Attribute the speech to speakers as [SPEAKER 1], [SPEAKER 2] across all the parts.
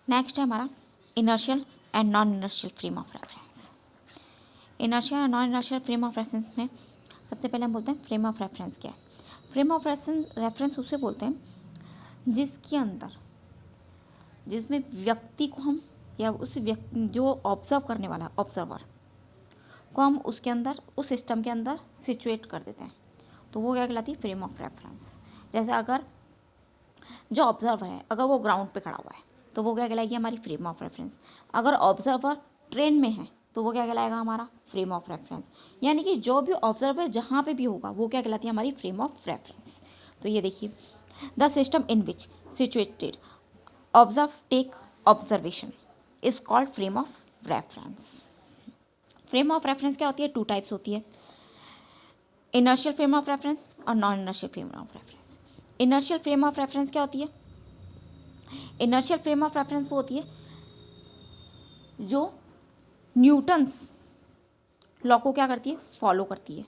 [SPEAKER 1] Next है हमारा inertial and non inertial frame of reference. Inertial and non inertial frame of reference में सबसे पहले हम बोलते हैं फ्रेम ऑफ रेफरेंस क्या है। फ्रेम ऑफ रेफरेंस उसे बोलते हैं जिसके अंदर, जिसमें व्यक्ति को हम या उस व्यक्ति जो ऑब्जर्व करने वाला है, ऑब्जर्वर को हम उसके अंदर, उस सिस्टम के अंदर सिचुएट कर देते हैं, तो वो क्या कहलाती है, फ्रेम ऑफ रेफरेंस। जैसे अगर जो ऑब्जर्वर है अगर वो ग्राउंड पे खड़ा हुआ है तो वो क्या कहलाएगी, हमारी फ्रेम ऑफ रेफरेंस। अगर ऑब्जर्वर ट्रेन में है तो वो क्या कहलाएगा, हमारा फ्रेम ऑफ रेफरेंस। यानी कि जो भी ऑब्जर्वर जहाँ पे भी होगा वो क्या कहलाती है, हमारी फ्रेम ऑफ रेफरेंस। तो ये देखिए, the system in which situated observe take observation is called frame of reference. Frame of reference क्या होती है, टू टाइप्स होती है, इनर्शियल फ्रेम ऑफ रेफरेंस और non inertial frame of reference. Inertial frame of reference क्या होती है, inertial frame of reference वो होती है जो न्यूटन्स लॉ को क्या करती है, फॉलो करती है,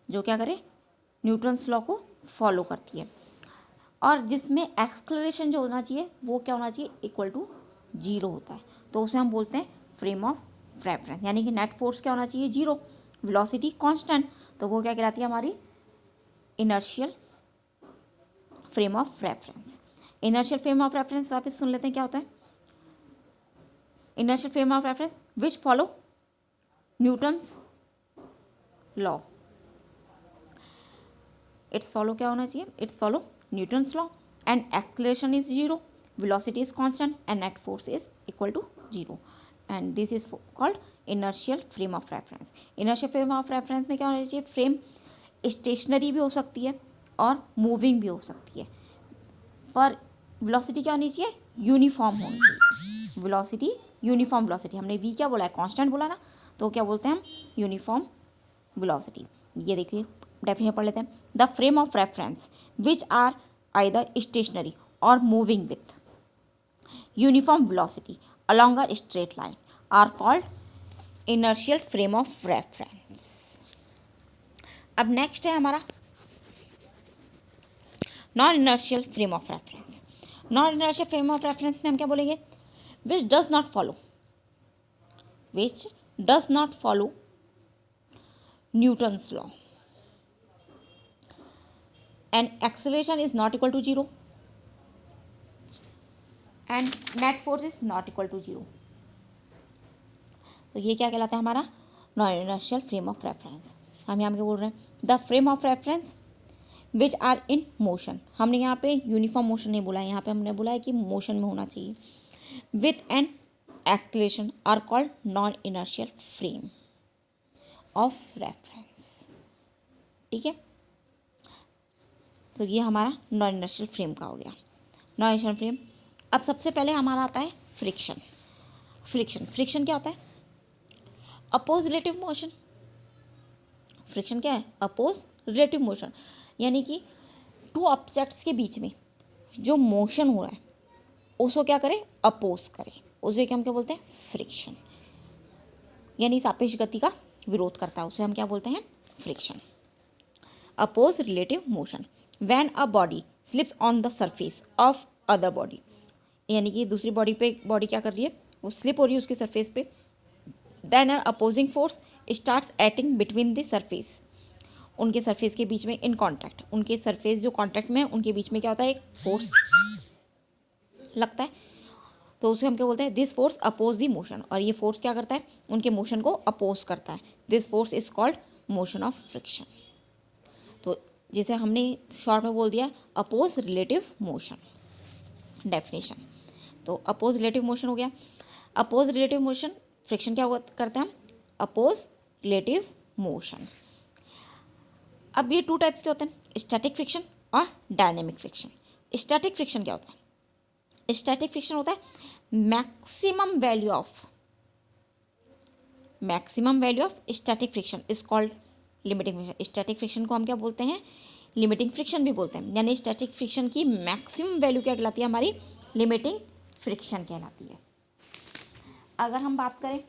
[SPEAKER 1] जो क्या करे, न्यूटन्स लॉ को फॉलो करती है, और जिसमें एक्सलरेशन जो होना चाहिए वो क्या होना चाहिए, इक्वल टू 0 होता है, तो उसे हम बोलते हैं फ्रेम ऑफ रेफरेंस। यानी कि नेट फोर्स क्या होना चाहिए, 0, वेलोसिटी कांस्टेंट, तो वो क्या कहलाती है, हमारी inertial frame of reference. Inertial frame of reference वापस सुन लेते हैं क्या होता है। Inertial frame of reference which follow Newton's law, it's follow क्या होना चाहिए, it's follow Newton's law, and acceleration is 0, velocity is constant, and net force is equal to 0, and this is called inertial frame of reference. inertial frame of reference में क्या होना चाहिए, frame stationery भी हो सकती है और मूविंग भी हो सकती है, पर वेलोसिटी क्या होनी चाहिए, यूनिफॉर्म होनी चाहिए। वेलोसिटी यूनिफॉर्म वेलोसिटी, हमने वी क्या बोला है, कांस्टेंट बोला ना, तो क्या बोलते हैं हम, यूनिफॉर्म वेलोसिटी। ये देखिए डेफिनेशन पढ़ लेते हैं, the frame of reference which are either stationary और moving with uniform velocity along a straight line are called inertial frame of reference. अब नेक्स्ट है हमारा non inertial frame of reference. Non inertial frame of reference में हम क्या बोलेंगे, which does not follow, which does not follow Newton's law, and acceleration is not equal to 0, and net force is not equal to 0। तो ये क्या कहलाता है, हमारा non inertial frame of reference. हम यहाँ पे बोल रहे हैं the frame of reference which are in motion, हमने यहाँ पे यूनिफॉर्म मोशन नहीं बोला है, यहाँ पे हमने बोला है कि मोशन में होना चाहिए, with an acceleration are called non inertial frame of reference. ठीक है, तो ये हमारा नॉन इनर्शियल फ्रेम का हो गया। नॉन इनर्शियल फ्रेम, अब सबसे पहले हमारा आता है फ्रिक्शन। फ्रिक्शन क्या होता है, अपोज रिलेटिव मोशन। फ्रिक्शन क्या है, अपोज रिलेटिव मोशन, यानी कि टू ऑब्जेक्ट्स के बीच में जो मोशन हो रहा है उसको क्या करे, अपोज करे, उसे क्या हम क्या बोलते हैं, फ्रिक्शन। यानी सापेक्ष गति का विरोध करता है, उसे हम क्या बोलते हैं, friction. Oppose relative motion, when a body slips on the surface of other body, यानी कि दूसरी बॉडी पे बॉडी क्या कर रही है, वो स्लिप हो रही है उसके सरफेस पे, then an opposing force starts acting between the surface, उनके सरफेस के बीच में इन कॉन्टैक्ट, उनके सरफेस जो कॉन्टैक्ट में है उनके बीच में क्या होता है, एक फोर्स लगता है, तो उसे हम क्या बोलते हैं, this force oppose the motion, और ये फोर्स क्या करता है, उनके मोशन को अपोज करता है, this force is called motion of friction. तो जैसे हमने शॉर्ट में बोल दिया अपोज रिलेटिव मोशन डेफिनेशन, तो अपोज रिलेटिव मोशन हो गया। अपोज रिलेटिव मोशन, फ्रिक्शन क्या करते हैं हम, अपोज रिलेटिव मोशन। अब ये टू टाइप्स के होते हैं, स्टैटिक फ्रिक्शन और डायनेमिक फ्रिक्शन। स्टैटिक फ्रिक्शन क्या होता है, स्टैटिक फ्रिक्शन होता है maximum value of static friction is called limiting friction. Static friction को हम क्या बोलते हैं, लिमिटिंग फ्रिक्शन भी बोलते हैं, यानी स्टैटिक फ्रिक्शन की मैक्सिमम वैल्यू क्या कहलाती है, हमारी लिमिटिंग फ्रिक्शन कहलाती है। अगर हम बात करें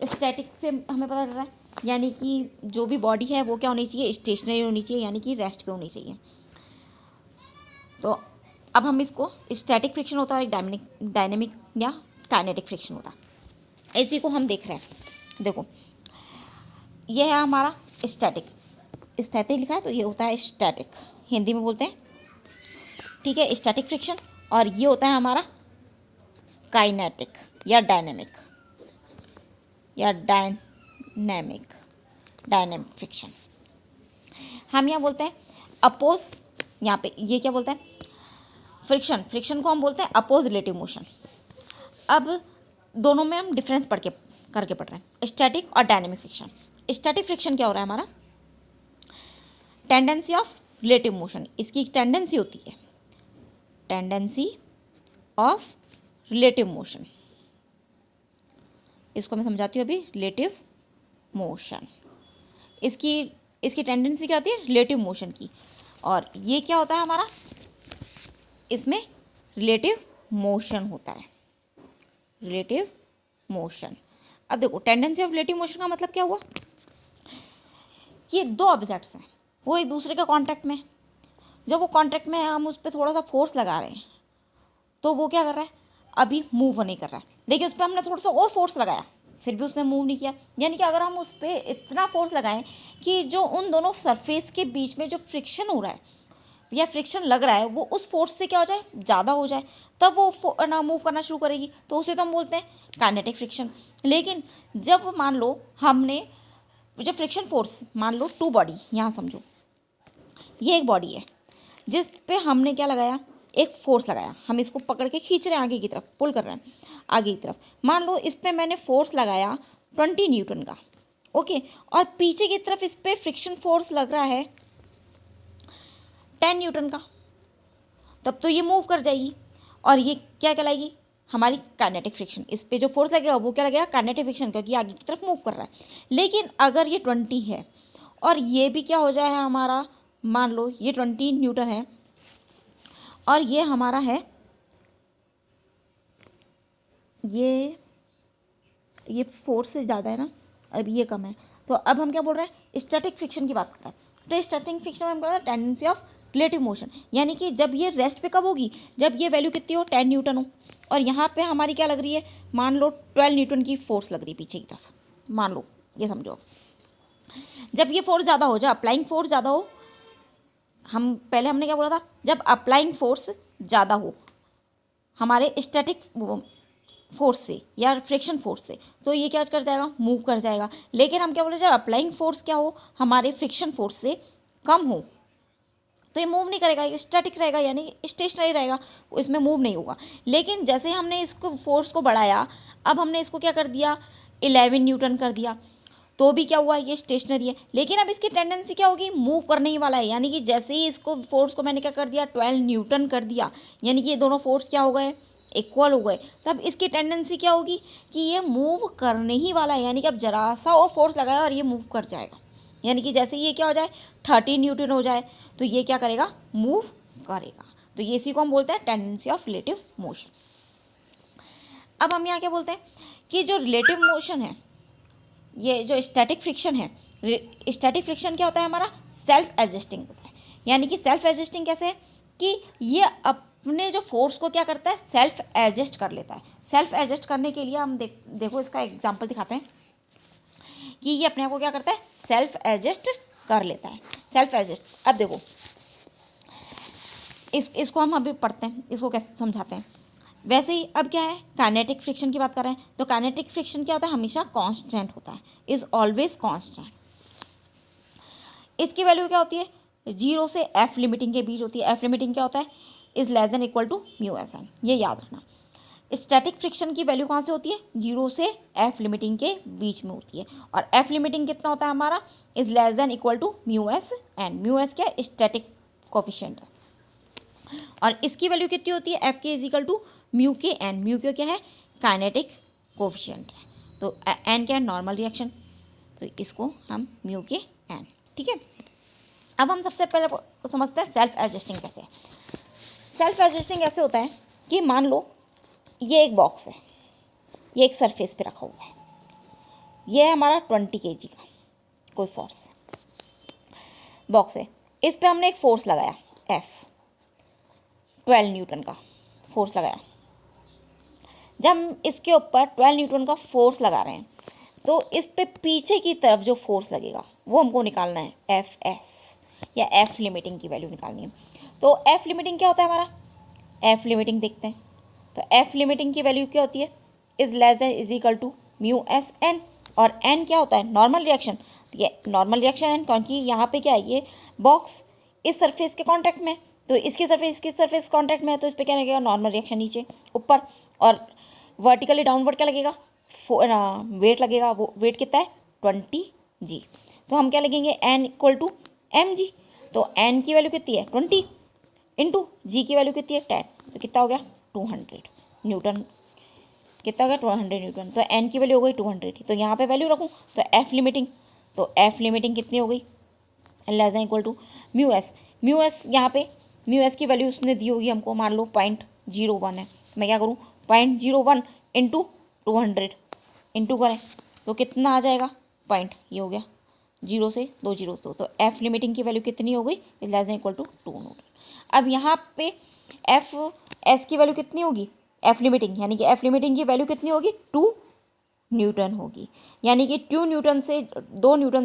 [SPEAKER 1] स्टैटिक से हमें पता चल रहा है, यानी कि जो भी बॉडी है वो क्या होनी चाहिए, स्टेशनरी होनी चाहिए, यानी कि रेस्ट पे होनी चाहिए। तो अब हम इसको स्टैटिक फ्रिक्शन होता है, एक डायनेमिक या काइनेटिक फ्रिक्शन होता है। इसी को हम देख रहे हैं। देखो ये है हमारा स्टैटिक, स्थैतिक लिखा है तो ये होता है स्टैटिक, हिंदी में बोलते हैं, ठीक है, स्टैटिक फ्रिक्शन। और ये होता है हमारा काइनेटिक या डायनेमिक फ्रिक्शन। हम यहाँ बोलते हैं अपोज, यहाँ पे ये क्या बोलते हैं, फ्रिक्शन को हम बोलते हैं अपोज रिलेटिव मोशन। अब दोनों में हम डिफरेंस करके पढ़ रहे हैं, स्टैटिक और डायनेमिक फ्रिक्शन। स्टैटिक फ्रिक्शन क्या हो रहा है हमारा, टेंडेंसी ऑफ रिलेटिव मोशन, इसकी एक टेंडेंसी होती है, टेंडेंसी ऑफ रिलेटिव मोशन, इसको मैं समझाती हूँ अभी। रिलेटिव मोशन, इसकी टेंडेंसी क्या होती है, रिलेटिव मोशन की। और ये क्या होता है हमारा, इसमें रिलेटिव मोशन होता है, रिलेटिव मोशन। अब देखो टेंडेंसी ऑफ रिलेटिव मोशन का मतलब क्या हुआ, ये दो ऑब्जेक्ट्स हैं, वो एक दूसरे के कांटेक्ट में, जब वो कांटेक्ट में है हम उस पर थोड़ा सा फोर्स लगा रहे हैं तो वो क्या कर रहा है, अभी मूव नहीं कर रहा है, लेकिन उस पर हमने थोड़ा सा और फोर्स लगाया फिर भी उसने मूव नहीं किया। यानी कि अगर हम उस पर इतना फोर्स लगाएं कि जो उन दोनों सरफेस के बीच में जो फ्रिक्शन हो रहा है या फ्रिक्शन लग रहा है वो उस फोर्स से क्या हो जाए, ज़्यादा हो जाए, तब वो ना मूव करना शुरू करेगी, तो उसे तो हम बोलते हैं काइनेटिक फ्रिक्शन। लेकिन जब मान लो हमने जो फ्रिक्शन फोर्स, मान लो टू बॉडी, यहाँ समझो ये एक बॉडी है जिस पे हमने क्या लगाया, एक फोर्स लगाया, हम इसको पकड़ के खींच रहे हैं आगे की तरफ, पुल कर रहे हैं आगे की तरफ। मान लो इस पे मैंने फोर्स लगाया 20 न्यूटन का, ओके, और पीछे की तरफ इस पे फ्रिक्शन फोर्स लग रहा है 10 न्यूटन का, तब तो ये मूव कर जाएगी और ये क्या कहलाएगी, हमारी काइनेटिक फ्रिक्शन। इस पे जो फोर्स लगेगा वो क्या लगेगा, काइनेटिक फ्रिक्शन, क्योंकि आगे की तरफ मूव कर रहा है। लेकिन अगर ये 20 है और ये भी क्या हो जाए हमारा, मान लो ये 20 न्यूटन है और ये हमारा है, ये फोर्स से ज़्यादा है ना, अब ये कम है, तो अब हम क्या बोल रहे हैं, स्टैटिक फ्रिक्शन की बात कर रहे हैं। तो स्टैटिक फ्रिक्शन में हम कर रहे हैं टेंडेंसी ऑफ रिलेटिव मोशन, यानी कि जब ये रेस्ट पे कब होगी, जब ये वैल्यू कितनी हो, 10 न्यूटन हो, और यहाँ पे हमारी क्या लग रही है, मान लो 12 न्यूटन की फोर्स लग रही है पीछे की तरफ, मान लो, ये समझो। जब ये फोर्स ज़्यादा हो, जब अप्लाइंग फोर्स ज़्यादा हो, हमने क्या बोला था, जब अप्लाइंग फोर्स ज़्यादा हो हमारे स्टैटिक फोर्स से या फ्रिक्शन फोर्स से, तो ये क्या कर जाएगा, मूव कर जाएगा। लेकिन हम क्या बोले, जब अप्लाइंग फोर्स क्या हो, हमारे फ्रिक्शन फोर्स से कम हो, तो ये मूव नहीं करेगा, ये स्टैटिक रहेगा, यानी स्टेशनरी रहेगा, इसमें मूव नहीं होगा। लेकिन जैसे हमने इसको फोर्स को बढ़ाया, अब हमने इसको क्या कर दिया, 11 न्यूटन कर दिया, तो भी क्या हुआ, ये स्टेशनरी है। लेकिन अब इसकी टेंडेंसी क्या होगी, मूव करने ही वाला है, यानी कि जैसे ही इसको फोर्स को मैंने क्या कर दिया, 12 न्यूटन कर दिया, यानी कि ये दोनों फोर्स क्या हो गए, इक्वल हो गए, तब इसकी टेंडेंसी क्या होगी कि ये मूव करने ही वाला है, यानी कि अब जरा सा और फोर्स लगाया और ये मूव कर जाएगा। यानी कि जैसे ये क्या हो जाए, 30 न्यूटन हो जाए, तो ये क्या करेगा, मूव करेगा। तो ये इसी को हम बोलते हैं टेंडेंसी ऑफ रिलेटिव मोशन। अब हम यहाँ क्या बोलते हैं कि जो रिलेटिव मोशन है, ये जो स्टैटिक फ्रिक्शन है, स्टैटिक फ्रिक्शन क्या होता है हमारा, सेल्फ एडजस्टिंग होता है। यानी कि सेल्फ एडजस्टिंग कैसे है कि ये अपने जो फोर्स को क्या करता है, सेल्फ एडजस्ट कर लेता है। सेल्फ एडजस्ट करने के लिए हम देखो इसका एग्जांपल दिखाते हैं कि ये अपने आप को क्या करता है, सेल्फ एडजस्ट कर लेता है। सेल्फ एडजस्ट, अब देखो इसको हम अभी पढ़ते हैं, इसको कैसे समझाते हैं। वैसे ही अब क्या है, काइनेटिक फ्रिक्शन की बात कर रहे हैं, तो काइनेटिक फ्रिक्शन क्या होता है, हमेशा कांस्टेंट होता है, इज ऑलवेज कांस्टेंट। इसकी वैल्यू क्या होती है, 0 से एफ लिमिटिंग के बीच होती है। एफ लिमिटिंग क्या होता है, is less than equal to mu S N, ये याद रखना। स्टैटिक फ्रिक्शन की वैल्यू कहाँ से होती है, 0 से एफ लिमिटिंग के बीच में होती है, और एफ लिमिटिंग कितना होता है हमारा, is less than equal to mu S N. Mu s क्या है, स्टैटिक कोफिशिएंट है, और इसकी वैल्यू कितनी होती है, एफ के इज इक्वल टू म्यू के एन। म्यू के क्या है, काइनेटिक कोफिशिएंट है, तो एन क्या है, नॉर्मल रिएक्शन, तो इसको हम म्यू के एन, ठीक है। अब हम सबसे पहले समझते हैं सेल्फ एडजस्टिंग कैसे। सेल्फ एडजस्टिंग ऐसे होता है कि मान लो ये एक बॉक्स है, ये एक सरफेस पे रखा हुआ है, ये है हमारा 20 kg का कोई फोर्स बॉक्स है, इस पे हमने एक फोर्स लगाया F 12 न्यूटन का फोर्स लगाया। जब हम इसके ऊपर 12 न्यूटन का फोर्स लगा रहे हैं तो इस पे पीछे की तरफ जो फोर्स लगेगा वो हमको निकालना है, एफ एस या एफ लिमिटिंग की वैल्यू निकालनी है। तो एफ लिमिटिंग क्या होता है हमारा, एफ लिमिटिंग देखते हैं। तो एफ लिमिटिंग की वैल्यू क्या होती है, is less than is equal to mu S N, और एन क्या होता है, नॉर्मल रिएक्शन। तो ये नॉर्मल रिएक्शन एन, क्योंकि यहाँ पे क्या है, ये बॉक्स इस सरफेस के कॉन्टैक्ट में, तो इसकी सरफेस कॉन्टैक्ट में है, तो इस पर क्या लगेगा, नॉर्मल रिएक्शन नीचे ऊपर, और वर्टिकली डाउनवर्ड क्या लगेगा, वेट लगेगा। वो वेट कितना है, 20 g। तो हम क्या लगेंगे, N equal to M g. तो एन की वैल्यू कितनी है 20 इंटू जी की वैल्यू कितनी है 10, तो कितना हो गया 200 न्यूटन। कितना हो गया 200 न्यूटन। तो एन की वैल्यू हो गई 200। तो यहाँ पे वैल्यू रखूँ तो एफ लिमिटिंग, तो एफ लिमिटिंग कितनी हो गई, less than equal to mu s. Mu s यहाँ पे म्यू एस की वैल्यू उसने दी होगी हमको, मान लो 0.01 है। मैं क्या करूँ, 0.01 इंटू 200 इंटू करें तो कितना आ जाएगा, पॉइंट, ये हो गया 0 से 2 0 तो एफ लिमिटिंग की वैल्यू कितनी हो गई, less than equal to 2 newton. अब यहाँ पे एफ एस की वैल्यू कितनी होगी, एफ लिमिटिंग, यानी कि एफ लिमिटिंग की वैल्यू कितनी होगी, 2 न्यूटन होगी। यानी कि 2 न्यूटन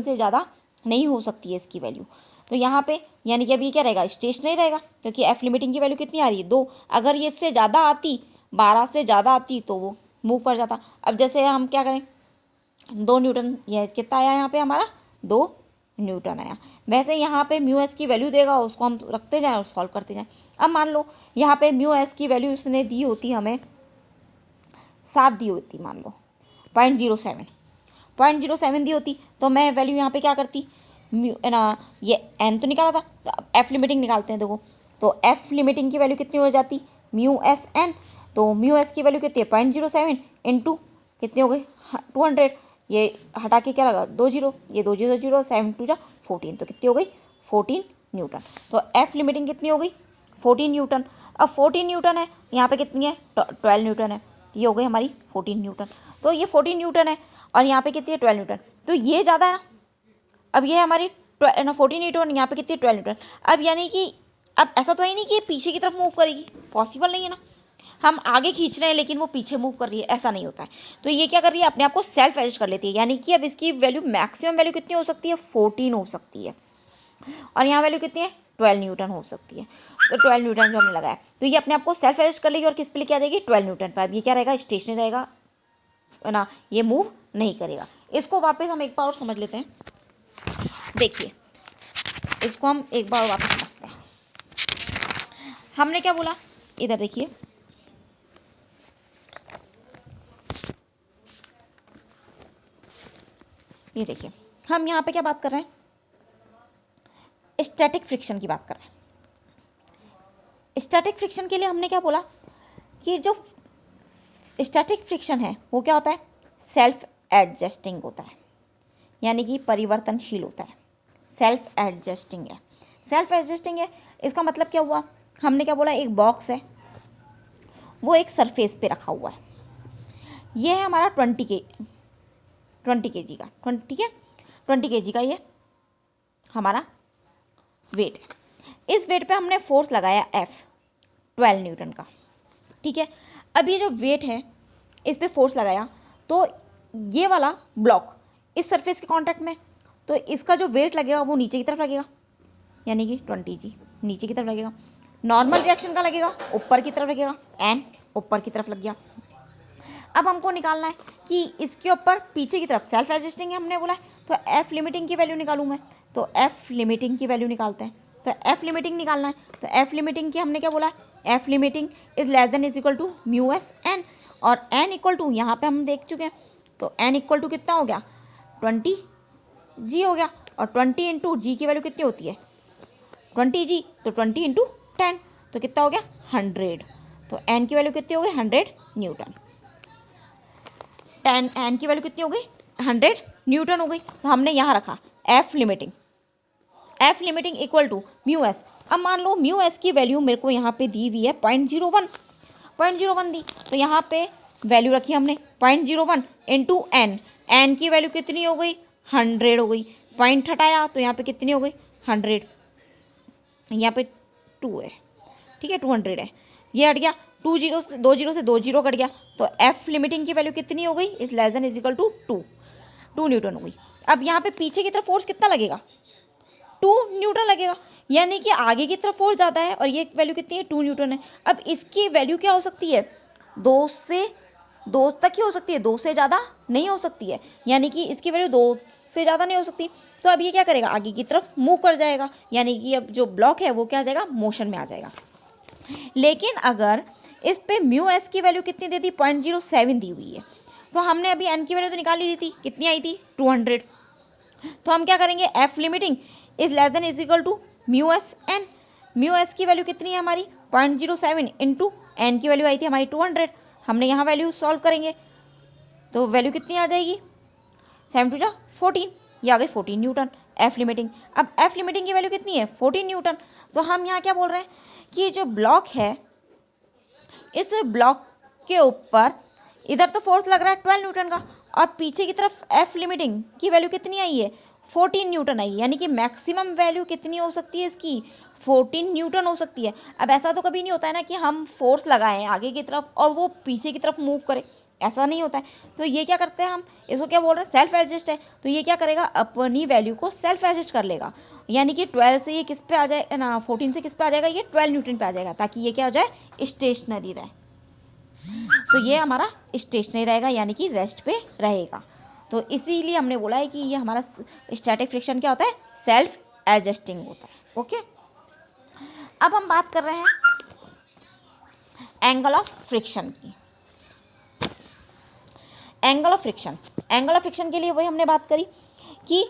[SPEAKER 1] से ज़्यादा नहीं हो सकती है इसकी वैल्यू। तो यहाँ पे यानी कि अब ये क्या रहेगा, स्टेशनरी रहेगा, क्योंकि एफ लिमिटिंग की वैल्यू कितनी आ रही है 2। अगर ये इससे ज़्यादा आती, 12 से ज़्यादा आती, तो वो मूव कर जाता। अब जैसे हम क्या करें, 2 न्यूटन, ये कितना आया यहाँ पे हमारा 2 न्यूटन आया। वैसे यहाँ पे म्यू एस की वैल्यू देगा, उसको हम रखते जाएं और सॉल्व करते जाएं। अब मान लो यहाँ पे म्यू एस की वैल्यू इसने दी होती, हमें 7 दी होती, मान लो 0.07 दी होती, तो मैं वैल्यू यहाँ पे क्या करती, ना ये एन तो निकाला था, तो अब एफ लिमिटिंग निकालते हैं। देखो, तो एफ लिमिटिंग की वैल्यू कितनी हो जाती, म्यू एस एन। तो म्यू एस की वैल्यू कितनी है 0.07 इंटू कितनी हो गई 200, ये हटा के क्या लगा 2 0, ये 2 0 0 7 2 जा 14, तो कितनी हो गई 14 न्यूटन। तो एफ लिमिटिंग कितनी हो गई 14 न्यूटन। अब 14 न्यूटन है, यहाँ पे कितनी है 12 न्यूटन है, तो ये हो गई हमारी 14 न्यूटन। तो ये 14 न्यूटन है और यहाँ पे कितनी है 12 न्यूटन, तो ये ज़्यादा है ना। अब ये हमारी 14 न्यूटन, यहाँ पे कितनी है 12 न्यूटन। अब यानी कि अब ऐसा तो है नहीं कि ये पीछे की तरफ मूव करेगी, पॉसिबल नहीं है ना। हम आगे खींच रहे हैं लेकिन वो पीछे मूव कर रही है, ऐसा नहीं होता है। तो ये क्या कर रही है, अपने आप को सेल्फ एडजस्ट कर लेती है। यानी कि अब इसकी वैल्यू, मैक्सिमम वैल्यू कितनी हो सकती है 14 हो सकती है, और यहाँ वैल्यू कितनी है 12 न्यूटन हो सकती है। तो 12 न्यूटन जो हमने लगाया, तो ये अपने आप को सेल्फ एडजस्ट कर लेगी और किस पे लेके आ जाएगी 12 न्यूटन पर। अब ये क्या रहेगा, स्टेशनरी रहेगा ना, ये मूव नहीं करेगा। इसको वापस हम एक बार और समझ लेते हैं। देखिए, इसको हम एक बार वापस समझते हैं। हमने क्या बोला, इधर देखिए, ये देखिए, हम यहाँ पे क्या बात कर रहे हैं, स्टैटिक फ्रिक्शन की बात कर रहे हैं। स्टैटिक फ्रिक्शन के लिए हमने क्या बोला कि जो स्टैटिक फ्रिक्शन है वो क्या होता है, सेल्फ एडजस्टिंग होता है, यानी कि परिवर्तनशील होता है। सेल्फ एडजस्टिंग है, सेल्फ एडजस्टिंग है। इसका मतलब क्या हुआ, हमने क्या बोला, एक बॉक्स है, वो एक सरफेस पे रखा हुआ है। ये है हमारा 20 kg का, 20 kg का ये हमारा वेट है। इस वेट पे हमने फोर्स लगाया F 12 न्यूटन का, ठीक है। अब ये जो वेट है, इस पे फोर्स लगाया, तो ये वाला ब्लॉक इस सरफेस के कांटेक्ट में, तो इसका जो वेट लगेगा वो नीचे की तरफ लगेगा, यानी कि 20 g नीचे की तरफ लगेगा। नॉर्मल रिएक्शन का लगेगा ऊपर की तरफ लगेगा, एन ऊपर की तरफ लग गया। अब हमको निकालना है कि इसके ऊपर पीछे की तरफ सेल्फ एडजस्टिंग है हमने बोला है, तो एफ लिमिटिंग की वैल्यू निकालूँ मैं, तो एफ लिमिटिंग की वैल्यू निकालते हैं। तो एफ लिमिटिंग निकालना है, तो एफ लिमिटिंग की हमने क्या बोला है, F limiting is less than is equal to mu S N, और एन इक्वल टू यहाँ पे हम देख चुके हैं, तो एन इक्वल टू कितना हो गया 20 जी हो गया, और 20 इंटू जी की वैल्यू कितनी होती है 20 जी, तो 20 इंटू 10, तो कितना हो गया 100। तो एन की वैल्यू कितनी हो गई 100 न्यूटन। 10 एन की वैल्यू कितनी हो गई 100 न्यूटन हो गई। तो हमने यहाँ रखा F limiting equal to mu S. अब मान लो म्यू एस की वैल्यू मेरे को यहाँ पे दी हुई है 0.01 दी, तो यहाँ पे वैल्यू रखी हमने 0.01 इंटू एन। एन की वैल्यू कितनी हो गई 100 हो गई, पॉइंट हटाया तो यहाँ पे कितनी हो गई 100, यहाँ पे 2 है, ठीक है 200 है, ये हट गया, 2 जीरो से 2 जीरो कट गया, तो एफ लिमिटिंग की वैल्यू कितनी हो गई, is less than is equal to 2 newton हो गई। अब यहाँ पे पीछे की तरफ फोर्स कितना लगेगा, 2 न्यूटन लगेगा, यानी कि आगे की तरफ फोर्स ज़्यादा है और ये वैल्यू कितनी है, 2 न्यूटन है। अब इसकी वैल्यू क्या हो सकती है, 2 तक ही हो सकती है, 2 से ज़्यादा नहीं हो सकती है, यानी कि इसकी वैल्यू 2 से ज़्यादा नहीं हो सकती। तो अब ये क्या करेगा, आगे की तरफ मूव कर जाएगा, यानी कि अब जो ब्लॉक है वो क्या आ जाएगा, मोशन में आ जाएगा। लेकिन अगर इस पे म्यू एस की वैल्यू कितनी दे दी, 0.07 दी हुई है, तो हमने अभी एन की वैल्यू तो निकाल ली थी, कितनी आई थी 200, तो हम क्या करेंगे, F limiting is less than is equal to mu S N, mu S की वैल्यू कितनी है हमारी 0.07 इंटू एन की वैल्यू आई थी हमारी 200, हमने यहाँ वैल्यू सॉल्व करेंगे तो वैल्यू कितनी आ जाएगी, 7 14, ये आ गई 14 न्यूटन एफ लिमिटिंग। अब एफ लिमिटिंग की वैल्यू कितनी है 14 न्यूटन, तो हम यहाँ क्या बोल रहे हैं कि जो ब्लॉक है, इस ब्लॉक के ऊपर इधर तो फोर्स लग रहा है 12 न्यूटन का, और पीछे की तरफ एफ लिमिटिंग की वैल्यू कितनी आई है 14 न्यूटन आई है, यानी कि मैक्सिमम वैल्यू कितनी हो सकती है इसकी, 14 न्यूटन हो सकती है। अब ऐसा तो कभी नहीं होता है ना कि हम फोर्स लगाएं आगे की तरफ और वो पीछे की तरफ मूव करे, ऐसा नहीं होता है। तो ये क्या करते हैं हम, इसको क्या बोल रहे हैं, सेल्फ एडजस्ट है, तो ये क्या करेगा, अपनी वैल्यू को सेल्फ एडजस्ट कर लेगा, यानी कि 12 से ये किस पे आ जाए ना, 14 से किस पे आ जाएगा, ये 12 न्यूटन पे आ जाएगा, ताकि ये क्या हो जाए, स्टेशनरी रहे। तो ये हमारा स्टेशनरी रहेगा, यानी कि रेस्ट पे रहेगा। तो इसीलिए हमने बोला है कि ये हमारा स्टैटिक फ्रिक्शन क्या होता है, सेल्फ एडजस्टिंग होता है। ओके, अब हम बात कर रहे हैं एंगल ऑफ फ्रिक्शन की। एंगल ऑफ फ्रिक्शन के लिए वही हमने बात करी कि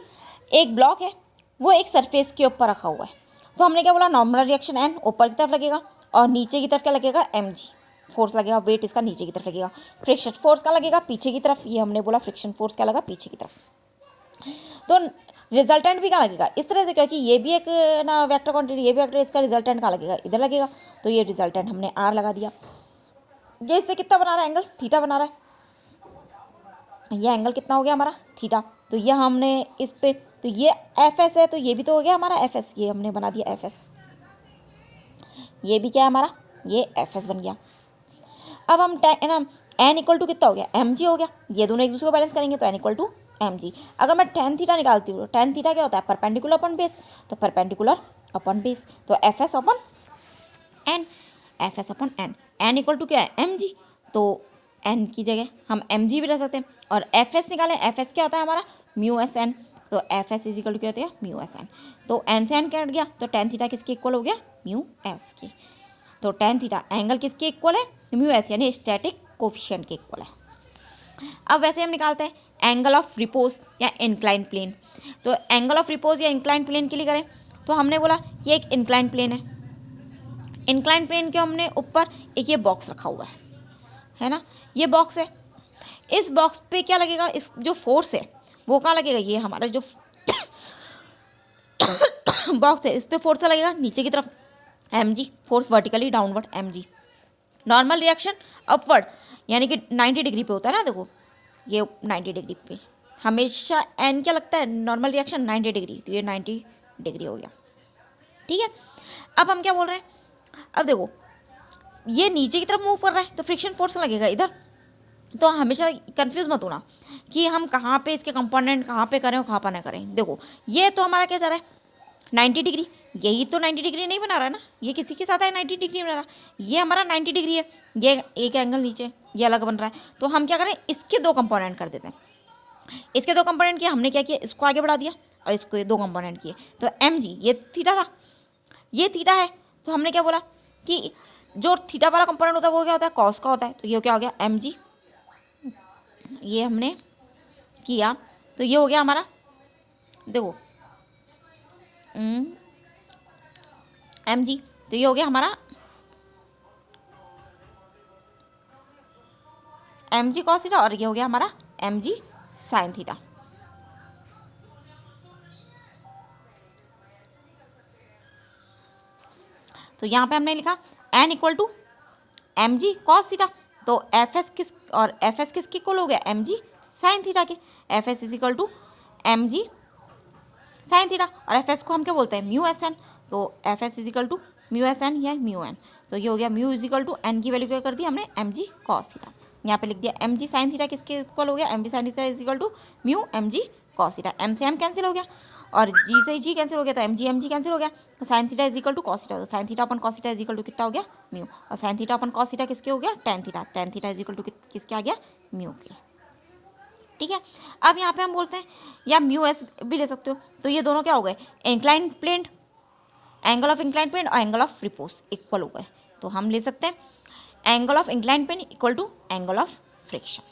[SPEAKER 1] एक ब्लॉक है, वो एक सरफेस के ऊपर रखा हुआ है, तो हमने क्या बोला, नॉर्मल रिएक्शन एन ऊपर की तरफ लगेगा और नीचे की तरफ क्या लगेगा, एम जी फोर्स लगेगा, वेट इसका नीचे की तरफ लगेगा। फ्रिक्शन फोर्स का लगेगा पीछे की तरफ, ये हमने बोला फ्रिक्शन फोर्स क्या लगा पीछे की तरफ। तो रिजल्टेंट भी क्या लगेगा इस तरह से, क्योंकि ये भी एक ना वेक्टर क्वांटिटी, ये भी वेक्टर, इसका रिजल्टेंट क्या लगेगा, इधर लगेगा, तो ये रिजल्टेंट हमने आर लगा दिया। ये इससे कितना बना रहा है, एंगल थीटा बना रहा है, ये एंगल कितना हो गया हमारा थीटा, तो ये हमने इस पे, तो ये एफ एस है, तो ये भी तो हो गया हमारा एफ एस, ये हमने बना दिया एफ एस, ये भी क्या है हमारा, ये एफ एस बन गया। अब हम एन इक्वल टू कितना हो गया, एम जी हो गया, ये दोनों एक दूसरे को बैलेंस करेंगे तो N equal to M G. अगर मैं टेन थीटा निकालती हूँ, टेन थीटा क्या होता है, परपेंडिकुलर अपॉन बेस, तो परपेंडिकुलर अपॉन बेस, तो F S upon N, F S upon N, N equal to क्या है एम जी, तो एन की जगह हम एम जी भी रख सकते हैं, और एफ एस निकालें, एफ एस क्या होता है हमारा म्यू एस एन, तो F S is equal to क्या होता है म्यू एस एन, तो एन से एन कट गया, तो टेन थीटा किसके इक्वल हो गया, म्यू एस की, तो टेन थीटा एंगल किसके इक्वल है, म्यू एस, यानी स्टैटिक कोफिशिएंट के इक्वल है। अब वैसे हम निकालते हैं एंगल ऑफ रिपोज या इंक्लाइन प्लेन, तो एंगल ऑफ रिपोज या इंक्लाइन प्लेन के लिए करें तो हमने बोला कि एक इंक्लाइन प्लेन है, इंक्लाइन प्लेन के हमने ऊपर एक ये बॉक्स रखा हुआ है ना, ये बॉक्स है, इस बॉक्स पे क्या लगेगा, इस जो फोर्स है वो कहाँ लगेगा, ये हमारा जो बॉक्स है इस पे फोर्स लगेगा नीचे की तरफ M G, force vertically downward M G, normal reaction upward, यानी कि 90 डिग्री पे होता है ना, देखो ये 90 डिग्री पे हमेशा एन क्या लगता है, नॉर्मल रिएक्शन 90 डिग्री, तो ये 90 डिग्री हो गया, ठीक है। अब हम क्या बोल रहे हैं, अब देखो ये नीचे की तरफ मूव कर रहा है तो फ्रिक्शन फोर्स लगेगा इधर, तो हमेशा कंफ्यूज मत होना कि हम कहाँ पे इसके कंपोनेंट कहाँ पे करें और कहाँ पर ना करें। देखो ये तो हमारा क्या जा रहा है 90 डिग्री, यही तो 90 डिग्री नहीं बना रहा है ना, ये किसी के साथ है 90 डिग्री बना रहा, ये हमारा 90 डिग्री है, ये एक एंगल नीचे ये अलग बन रहा है, तो हम क्या करें इसके दो कंपोनेंट कर देते हैं, इसके दो कंपोनेंट किए, हमने क्या किया इसको आगे बढ़ा दिया और इसको ये दो कंपोनेंट किए, तो एम जी ये थीटा था, ये थीटा है, तो हमने क्या बोला कि जो थीटा वाला कंपोनेंट होता है वो क्या होता है कॉस का होता है, तो ये क्या हो गया एम जी, ये हमने किया तो ये हो गया हमारा, देखो एम जी, तो ये हो गया हमारा एम जी कॉस थीटा, और ये हो गया हमारा एम जी साइन थीटा। तो यहाँ पे हमने लिखा N equal to M G cos theta, तो एफ एस किस और एफ एस किसके इक्वल हो गया एम जी साइन थीटा के, F S is equal to M G sine theta, और एफ एस को हम क्या बोलते हैं म्यू एस एन, तो F S is equal to mu S N या म्यू एन, तो ये हो गया mu is equal to N की वैल्यू क्या कर दी हमने एम जी कॉस थीटा। यहाँ पे लिख दिया एम जी साइन थीटा किसके इक्वल हो गया, M G sine theta is equal to mu M G cos theta. M से एम कैंसिल हो गया और जी से जी कैंसिल हो गया, तो एम जी कैंसिल हो गया। Sine theta is equal to cos theta, तो sine theta upon cos theta is equal to कितना हो गया म्यू, और sine theta upon cos theta किसके हो गया tan theta, tan theta is equal to किसके आ गया म्यू के। ठीक है, अब यहाँ पे हम बोलते हैं या म्यू एस भी ले सकते हो, तो ये दोनों क्या हो गए incline plane, angle of incline plane और एंगल ऑफ रिपोज इक्वल हो गए, तो हम ले सकते हैं angle of incline plane equal to angle of friction.